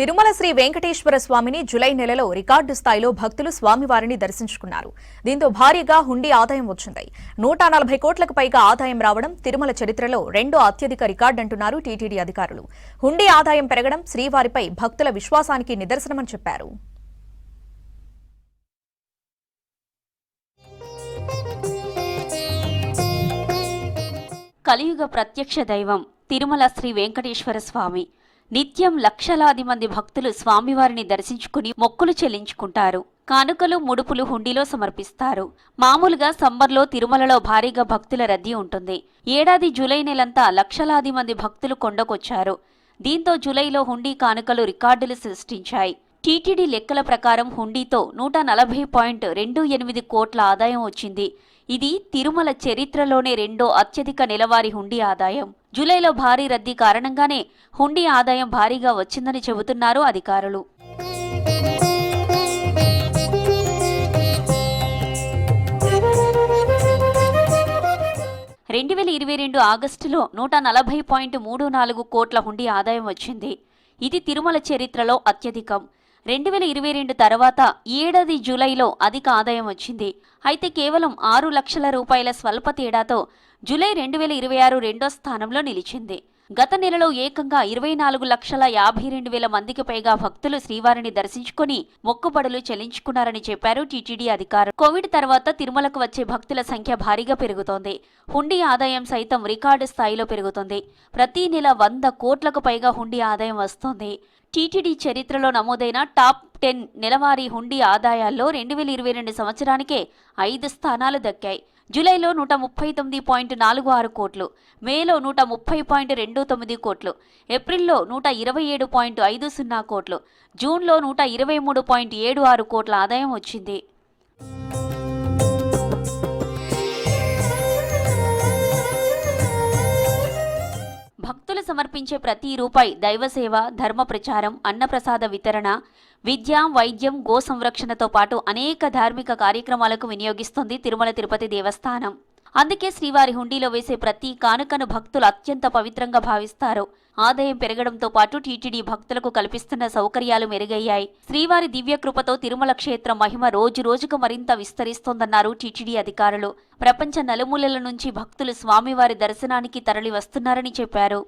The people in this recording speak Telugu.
తిరుమల శ్రీ వెంకటేశ్వర స్వామిని జులై నెలలో రికార్డు స్థాయిలో భక్తులు స్వామివారిని దర్శించుకున్నారు. దీంతో భారీగా హుండీ ఆదాయం వచ్చింది. 140 కోట్లకు పైగా ఆదాయం రావడం తిరుమల చరిత్రలో రెండో అత్యధిక రికార్డంటున్నారు టీటీడీ అధికారులు. హుండీ ఆదాయం పెరగడం శ్రీవారిపై భక్తుల విశ్వాసానికి నిదర్శనమని చెప్పారు. కలియుగ ప్రత్యక్ష దైవం తిరుమల శ్రీ వెంకటేశ్వర స్వామి. నిత్యం లక్షలాది మంది భక్తులు స్వామివారిని దర్శించుకుని మొక్కులు చెల్లించుకుంటారు. కానుకలు, ముడుపులు హుండీలో సమర్పిస్తారు. మామూలుగా సమ్మర్లో తిరుమలలో భారీగా భక్తుల రద్దీ ఉంటుంది. ఏడాది జూలై నెలంతా లక్షలాది మంది భక్తులు కొండకొచ్చారు. దీంతో జూలైలో హుండీ కానుకలు రికార్డులు సృష్టించాయి. టీటీడీ లెక్కల ప్రకారం హుండీతో 140.28 కోట్ల ఆదాయం వచ్చింది. ఇది తిరుమల చరిత్రలోనే రెండో అత్యధిక నెలవారీ హుండీ ఆదాయం. జూలైలో భారీ రద్దీ కారణంగానే హుండీ ఆదాయం భారీగా వచ్చిందని చెబుతున్నారు అధికారులు. ఆగస్టులో 140.34 కోట్ల హుండీ ఆదాయం వచ్చింది. ఇది తిరుమల చరిత్రలో అత్యధికం. 2022 తర్వాత ఏడాది జూలైలో అధిక ఆదాయం వచ్చింది. అయితే కేవలం 6 లక్షల రూపాయల స్వల్ప తేడాతో జూలై 2026 రెండో స్థానంలో నిలిచింది. గత నెలలో ఏకంగా 24,52,000 మందికి పైగా భక్తులు శ్రీవారిని దర్శించుకుని మొక్కుబడులు చెల్లించుకున్నారని చెప్పారు టీటీడీ అధికారులు. కోవిడ్ తర్వాత తిరుమలకు వచ్చే భక్తుల సంఖ్య భారీగా పెరుగుతోంది. హుండీ ఆదాయం సైతం రికార్డు స్థాయిలో పెరుగుతుంది. ప్రతి నెల 100 కోట్లకు పైగా హుండీ ఆదాయం వస్తోంది. టీటీడీ చరిత్రలో నమోదైన టాప్ 10 నెలవారీ హుండీ ఆదాయాల్లో 2022 సంవత్సరానికే 5 స్థానాలు దక్కాయి. జూలైలో 139.46 కోట్లు, మేలో 130.29 కోట్లు, ఏప్రిల్లో 127.50 కోట్లు, జూన్లో 123.76 కోట్ల ఆదాయం వచ్చింది. భక్తులు సమర్పించే ప్రతి రూపాయి దైవసేవ, ధర్మ ప్రచారం, అన్నప్రసాద వితరణ, విద్య, వైద్యం, గో సంరక్షణతో పాటు అనేక ధార్మిక కార్యక్రమాలకు వినియోగిస్తుంది తిరుమల తిరుపతి దేవస్థానం. అందుకే శ్రీవారి హుండీలో వేసే ప్రతి కానుకను భక్తులు అత్యంత పవిత్రంగా భావిస్తారు. ఆదాయం పెరగడంతో పాటు టీటీడీ భక్తులకు కల్పిస్తున్న సౌకర్యాలు మెరుగయ్యాయి. శ్రీవారి దివ్య కృపతో తిరుమల క్షేత్ర మహిమ రోజు రోజుకు మరింత విస్తరిస్తోందన్నారు టీటీడీ ప్రపంచ నలుమూలల నుంచి భక్తులు స్వామివారి దర్శనానికి తరలి వస్తున్నారని చెప్పారు.